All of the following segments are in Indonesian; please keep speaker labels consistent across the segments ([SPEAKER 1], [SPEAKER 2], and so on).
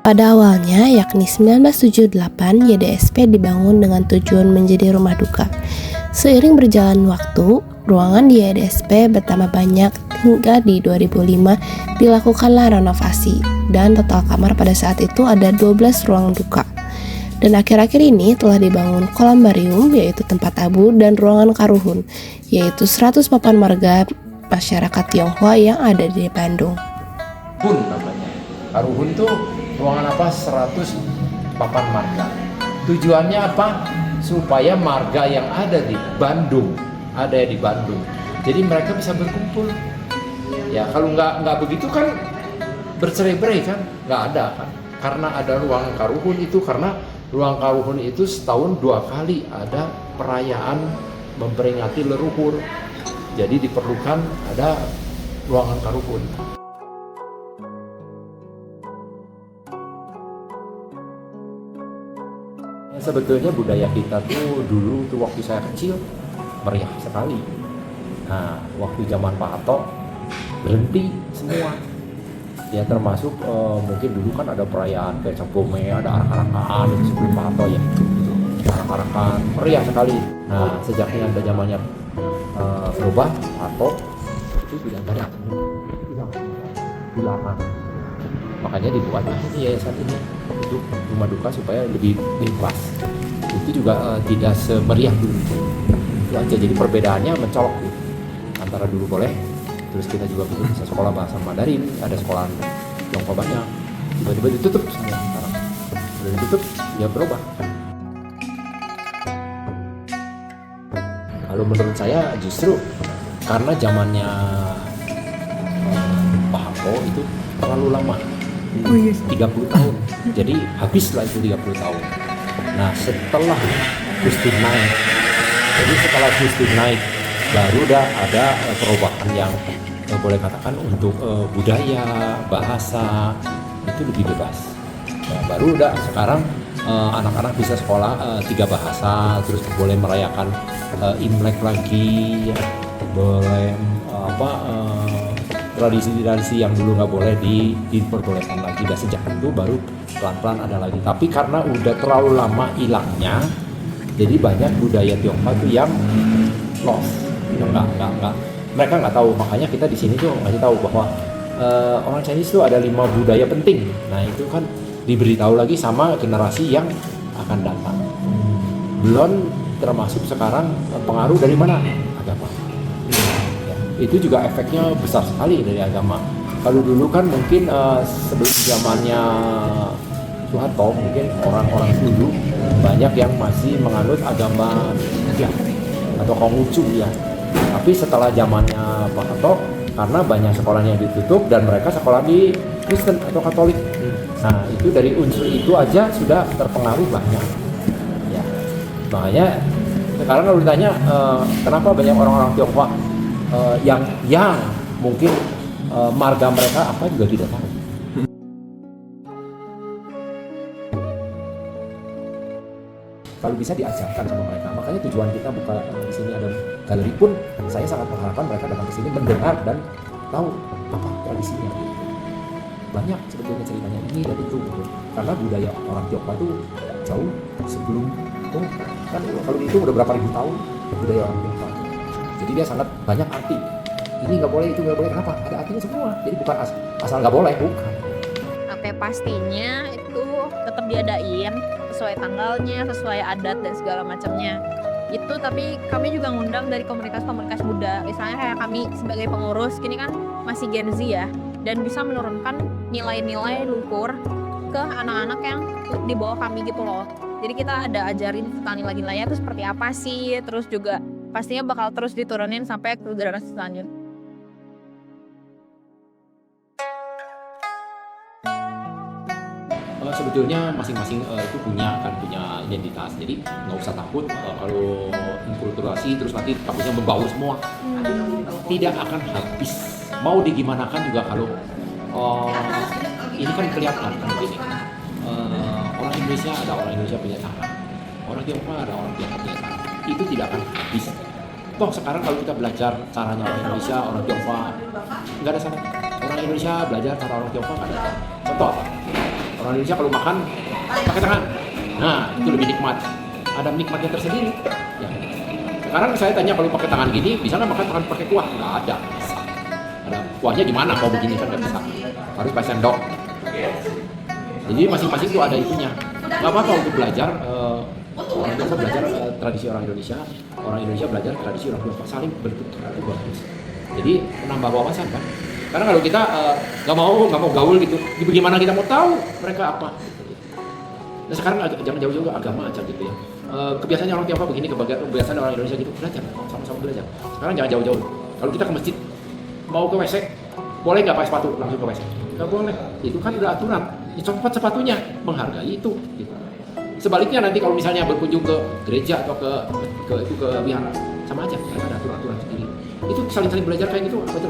[SPEAKER 1] Pada awalnya, yakni 1978, YDSP dibangun dengan tujuan menjadi rumah duka. Seiring berjalan waktu, ruangan di YDSP bertambah banyak hingga di 2005 dilakukanlah renovasi, dan total kamar pada saat itu ada 12 ruang duka. Dan akhir-akhir ini telah dibangun kolumbarium, yaitu tempat abu, dan ruangan karuhun, yaitu 100 papan marga masyarakat Tionghoa yang ada di Bandung.
[SPEAKER 2] Karuhun namanya. Karuhun tuh ruangan apa? 100 papan marga. Tujuannya apa? Supaya marga yang ada di Bandung, jadi mereka bisa berkumpul. Ya kalau nggak begitu kan bercerai-berai kan, nggak ada kan. Karena ada ruangan karuhun itu, karena ruang karuhun itu setahun 2 kali ada perayaan memperingati leluhur. Jadi diperlukan ada ruangan karuhun. Sebetulnya budaya kita tuh dulu tuh waktu saya kecil meriah sekali. Nah, waktu zaman Pak Harto berhenti semua. Ya termasuk mungkin dulu kan ada perayaan kayak Cap Gome, ada arak-arakan itu sebelum Pak Harto ya. Arak-arakan meriah sekali. Nah, sejaknya ada zamannya berubah Harto itu sudah ada dilarang. Makanya dibuat yayasan ini untuk rumah duka supaya lebih bebas. Itu juga tidak semeriah dulu. Itu aja, jadi perbedaannya mencolok gitu. Antara dulu boleh, terus kita juga bisa sekolah bahasa Mandarin, ada sekolah Tionghoa banyak, tiba-tiba ditutup semua sekarang. Sudah ditutup, ya berubah. Kalau menurut saya justru karena zamannya Pak Harto itu terlalu lama. 30 tahun, jadi habislah itu 30 tahun. Nah setelah Gus Dur naik, baru ada perubahan yang boleh katakan untuk budaya, bahasa itu lebih bebas. Nah, baru sekarang anak-anak bisa sekolah 3 bahasa, terus boleh merayakan Imlek lagi, ya, boleh tradisi-tradisi yang dulu nggak boleh diperbolehkan lagi. Dan sejak itu baru pelan-pelan ada lagi. Tapi karena udah terlalu lama hilangnya, jadi banyak budaya Tionghoa itu yang lost. Mereka nggak tahu. Makanya kita di sini tuh ngasih tahu bahwa orang Chinese itu ada 5 budaya penting. Nah itu kan diberitahu lagi sama generasi yang akan datang. Belum termasuk sekarang pengaruh dari mana? Agama. Itu juga efeknya besar sekali dari agama. Kalau dulu kan mungkin sebelum zamannya Soeharto, mungkin orang-orang dulu banyak yang masih menganut agama Buddha atau Konghucu ya. Tapi setelah zamannya Pak Harto, karena banyak sekolahnya ditutup dan mereka sekolah di Kristen atau Katolik. Nah itu dari unsur itu aja sudah terpengaruh banyak. Ya, makanya sekarang kalau ditanya kenapa banyak orang-orang Tionghoa yang mungkin marga mereka apa juga tidak tahu. Kalau bisa diajarkan sama mereka. Makanya tujuan kita buka di sini ada galeri pun, saya sangat mengharapkan mereka datang ke sini mendengar dan tahu apa tradisinya. Banyak sebetulnya ceritanya ini dan itu. Karena budaya orang Tionghoa itu jauh sebelum itu kan kalau itu udah berapa ribu tahun budaya orang Tionghoa. Jadi dia sangat banyak arti. Ini nggak boleh, itu nggak boleh. Kenapa? Ada artinya semua. Jadi bukan asal nggak boleh, bukan.
[SPEAKER 3] Tapi pastinya itu tetap diadain sesuai tanggalnya, sesuai adat dan segala macamnya. Itu tapi kami juga ngundang dari komunitas-komunitas Buddha. Misalnya kayak kami sebagai pengurus, kini kan masih Gen Z ya, dan bisa menurunkan nilai-nilai luhur ke anak-anak yang di bawah kami gitu loh. Jadi kita ada ajarin tentang nilai-nilainya itu seperti apa sih, terus juga pastinya bakal terus diturunin sampai ke generasi selanjutnya.
[SPEAKER 2] Sebetulnya masing-masing itu punya identitas, jadi nggak usah takut kalau inkulturasi terus nanti takutnya membaur semua. Tidak akan habis, mau digimanakan juga kalau ini kan kelihatan kan begini. Orang Indonesia ada orang Indonesia punya cara, orang Tionghoa ada orang Tionghoa punya cara. Itu tidak akan habis. Toh sekarang kalau kita belajar caranya orang Indonesia, orang Tionghoa nggak ada salahnya. Orang Indonesia belajar cara orang Tionghoa nggak ada. Contoh apa? Orang Indonesia kalau makan pakai tangan. Nah, itu lebih nikmat. Ada nikmatnya tersendiri. Ya. Sekarang saya tanya kalau pakai tangan gini, bisa nggak makan tangan pakai kuah? Nggak ada. Bisa. Ada kuahnya gimana? Kalau begini kan nggak bisa. Harus pakai sendok. Jadi masing-masing itu ada itunya. Nggak apa-apa untuk belajar. Orang Indonesia belajar tradisi orang Indonesia belajar tradisi orang Tionghoa, saling bertukar itu bagus. Jadi menambah wawasan kan. Karena kalau kita nggak mau gaul gitu, bagaimana kita mau tahu mereka apa? Nah sekarang jangan jauh-jauh ke agama aja gitu ya. Kebiasaannya orang Tionghoa begini, kebiasaan orang Indonesia gitu, belajar, sama-sama belajar. Sekarang jangan jauh-jauh. Kalau kita ke masjid, mau ke WC, boleh nggak pakai sepatu langsung ke WC? Nggak boleh. Itu kan udah aturan. Copot sepatunya, menghargai itu. Gitu. Sebaliknya nanti kalau misalnya berkunjung ke gereja atau ke wihara, sama aja, karena ada aturan sendiri. Itu saling belajar kayak gitu, apa itu?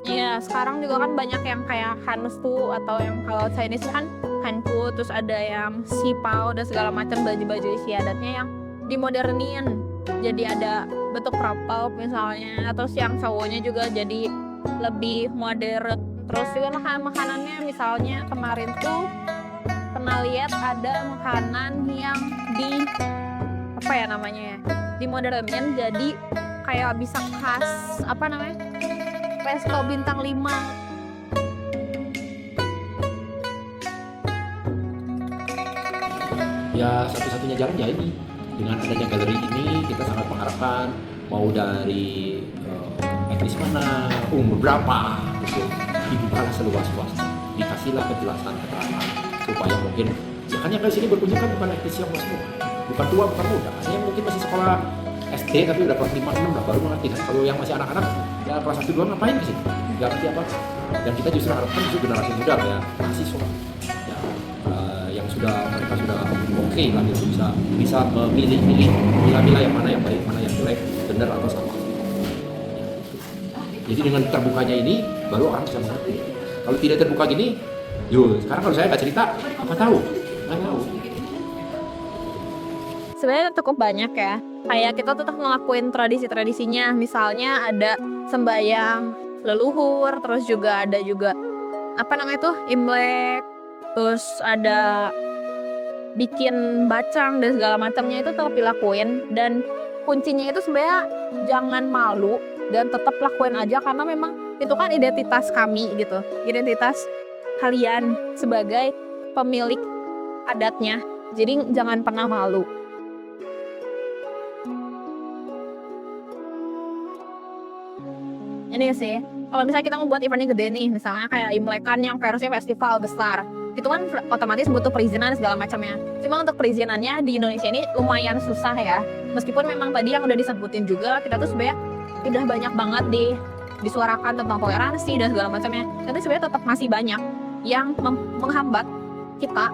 [SPEAKER 3] Iya, sekarang juga kan banyak yang kayak Hanstu atau yang kalau Chinese kan Hanfu, terus ada yang Sipao dan segala macam baju-baju istiadatnya yang dimodernin. Jadi ada bentuk rapal misalnya, terus yang cowoknya juga jadi lebih modern. Terus juga makanannya misalnya kemarin tuh pernah lihat ada makanan yang apa ya namanya ya, dimodernin jadi kayak bisa khas apa namanya, resto bintang 5.
[SPEAKER 2] Ya satu-satunya jalan ya ini. Dengan adanya galeri ini kita sangat mengharapkan mau dari etnis mana, umur berapa, gitu, dibukalah seluas-luasnya, dikasihlah kejelasan keterangan supaya mungkin ya kan yang ke sini berkunjung kan bukan etnis yang semua, bukan tua bukan muda, ada yang mungkin masih sekolah SD tapi udah kelas 5 6 lah baru mengerti kan. Kalau yang masih anak-anak ya kelas 1 2 ngapain ke sini? Enggak ngerti apa. Dan kita justru harapkan justru generasi muda ya mahasiswa ya, yang mereka sudah oke lah gitu, bisa memilih-milih yang mana yang baik, mana yang jelek, benar atau salah. Jadi dengan terbukanya ini baru orang bisa mengerti. Kalau tidak terbuka gini, sekarang kalau saya nggak cerita, apa tahu? Nggak tahu.
[SPEAKER 3] Sebenarnya cukup banyak ya. Kayak kita tetap ngelakuin tradisi-tradisinya. Misalnya ada sembahyang leluhur, terus juga ada apa namanya tuh Imlek, terus ada bikin bacang dan segala macamnya itu tetap dilakuin. Dan kuncinya itu sebenarnya jangan malu dan tetap lakuin aja karena memang itu kan identitas kami gitu, identitas kalian sebagai pemilik adatnya. Jadi jangan pernah malu. Ini sih, kalau misalnya kita membuat eventnya gede nih, misalnya kayak Imlekan yang versinya festival besar, itu kan otomatis butuh perizinan segala macamnya. Cuma untuk perizinannya di Indonesia ini lumayan susah ya. Meskipun memang tadi yang udah disebutin juga, kita tuh sebenarnya udah banyak banget disuarakan tentang toleransi dan segala macamnya. Tapi sebenarnya tetap masih banyak yang menghambat kita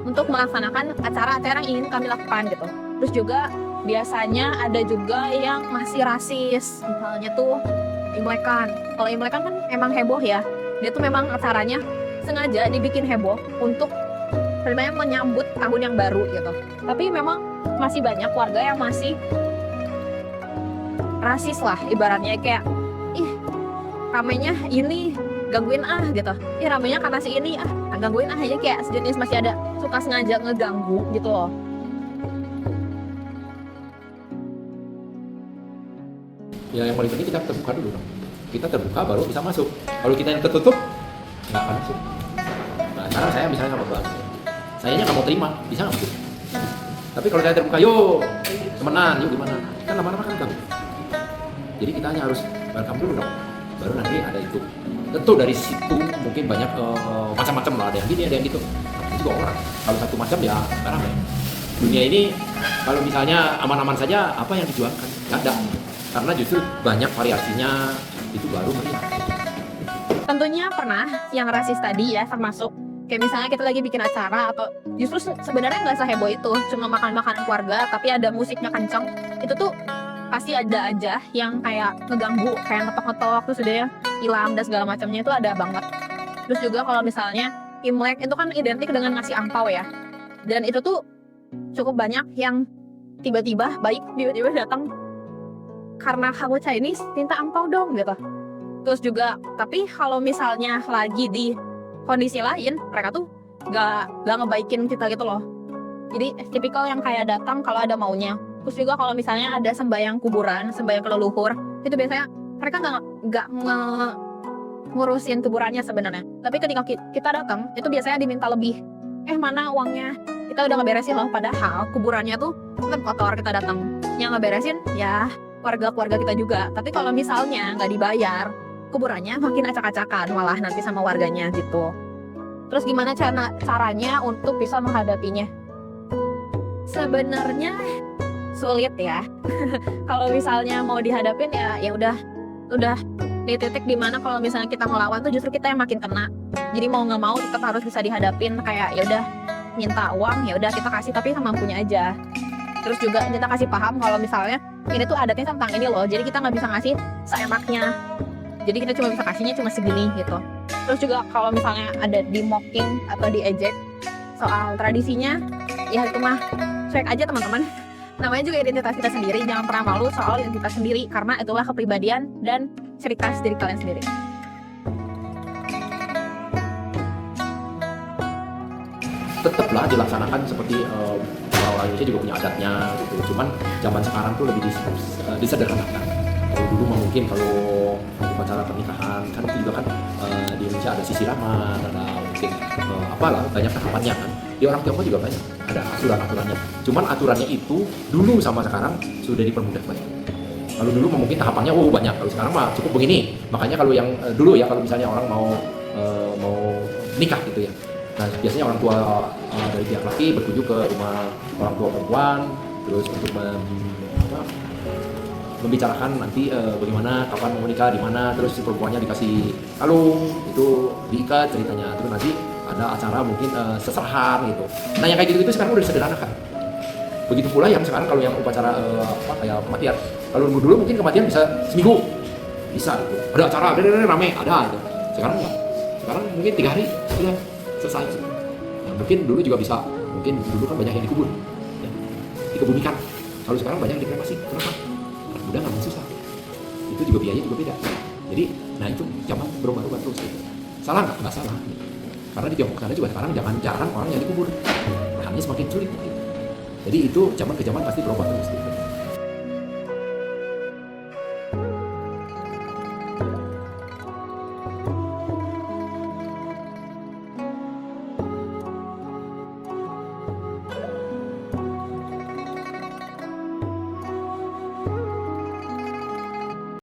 [SPEAKER 3] untuk melaksanakan acara-acara yang ingin kami lakukan gitu. Terus juga biasanya ada juga yang masih rasis, misalnya tuh Imlekan. Kalau Imlekan kan emang heboh ya. Dia tuh memang acaranya sengaja dibikin heboh untuk sebenarnya menyambut tahun yang baru gitu. Tapi memang masih banyak warga yang masih rasis lah ibaratnya, kayak ramenya ini gangguin gitu. Ramenya kata si ini gangguin aja, kayak sejenis masih ada suka sengaja ngeganggu gitu loh.
[SPEAKER 2] Ya yang paling penting kita terbuka dulu dong. Kita terbuka baru bisa masuk. Kalau kita yang tertutup nggak akan masuk. Nah sekarang saya misalnya sama Bang, sayanya nggak mau terima, bisa nggak masuk? Tapi kalau saya terbuka, yuk temenan, yuk gimana? Kan lama-lama kan ganggu. Jadi kita hanya harus welcome dulu dong. Baru nanti ada itu. Tentu dari situ mungkin banyak macam-macam lah, ada yang gini, ada yang gitu. Itu juga orang. Kalau satu macam ya sekarang ya. Dunia ini kalau misalnya aman-aman saja, apa yang dijualkan? Nggak ada. Karena justru banyak variasinya, itu baru meriah.
[SPEAKER 3] Tentunya pernah yang rasis tadi ya, termasuk kayak misalnya kita lagi bikin acara atau justru sebenarnya nggak seheboh itu, cuma makan-makan keluarga tapi ada musiknya kenceng, itu tuh pasti ada aja yang kayak ngeganggu, kayak ngetok-ngetok terus udah hilang dan segala macamnya, itu ada banget. Terus juga kalau misalnya Imlek itu kan identik dengan ngasih angpau ya, dan itu tuh cukup banyak yang tiba-tiba datang karena kamu Chinese minta angpau dong gitu. Terus juga tapi kalau misalnya lagi di kondisi lain mereka tuh nggak ngebaikin kita gitu loh. Jadi tipikal yang kayak datang kalau ada maunya. Terus juga kalau misalnya ada sembahyang kuburan, sembahyang ke leluhur, itu biasanya mereka nggak ngurusin kuburannya sebenarnya. Tapi ketika kita datang, itu biasanya diminta lebih. Mana uangnya? Kita udah ngeberesin loh. Padahal kuburannya tuh kan kotor, kita datang. Yang ngeberesin ya keluarga kita juga. Tapi kalau misalnya nggak dibayar, kuburannya makin acak-acakan malah nanti sama warganya gitu. Terus gimana caranya untuk bisa menghadapinya? Sebenarnya sulit ya. Kalau misalnya mau dihadapin ya udah di titik dimana kalau misalnya kita ngelawan tuh justru kita yang makin kena. Jadi mau nggak mau tetap harus bisa dihadapin, kayak ya udah minta uang, ya udah kita kasih tapi semampunya aja. Terus juga kita kasih paham kalau misalnya ini tuh adatnya tentang ini loh, jadi kita nggak bisa ngasih seenaknya. Jadi kita cuma bisa kasihnya cuma segini gitu. Terus juga kalau misalnya ada di mocking atau diejek soal tradisinya, ya itu mah cuek aja teman-teman. Namanya juga identitas kita sendiri, jangan pernah malu soal identitas sendiri, karena itulah kepribadian dan cerita diri kalian sendiri.
[SPEAKER 2] Tetaplah dilaksanakan seperti orang Indonesia juga punya adatnya gitu. Cuman zaman sekarang tuh lebih disederhanakan. Kalau dulu mungkin kalau upacara pernikahan kan itu juga kan di Indonesia ada sisiraman, ada mungkin apalah banyak tahapannya kan. Di orang Tiongkok juga banyak ada aturan-aturannya. Cuman aturannya itu dulu sama sekarang sudah dipermudah banyak. Kalau dulu mungkin tahapannya banyak, kalau sekarang mah cukup begini. Makanya kalau yang dulu ya, kalau misalnya orang mau nikah gitu ya. Nah biasanya orang tua dari pihak laki berkunjung ke rumah orang tua perempuan, terus untuk membicarakan nanti bagaimana, kapan mau nikah, di mana, terus si perempuannya dikasih kalung, itu diikat ceritanya, terus nanti ada acara mungkin seserahan gitu. Nah yang kayak gitu-gitu sekarang udah disederhanakan. Begitu pula yang sekarang kalau yang upacara kayak kematian. Kalau dulu mungkin kematian bisa seminggu, bisa gitu. Ada acara, rame, ada gitu. Sekarang enggak. Sekarang mungkin 3 hari sudah selesai. Nah, mungkin dulu juga bisa, mungkin dulu kan banyak yang dikubur, ya, dikebumikan. Kalau sekarang banyak yang dikremasi. Kenapa? Karena udah nggak susah. Itu juga biayanya juga beda. Jadi, nah itu zaman berubah-ubah terus. Gitu. Salah nggak? Nggak salah. Karena di Tiongkok sana juga sekarang jarang orang yang dikubur. Lahannya semakin sulit. Gitu. Jadi itu zaman ke zaman pasti berubah terus. Gitu.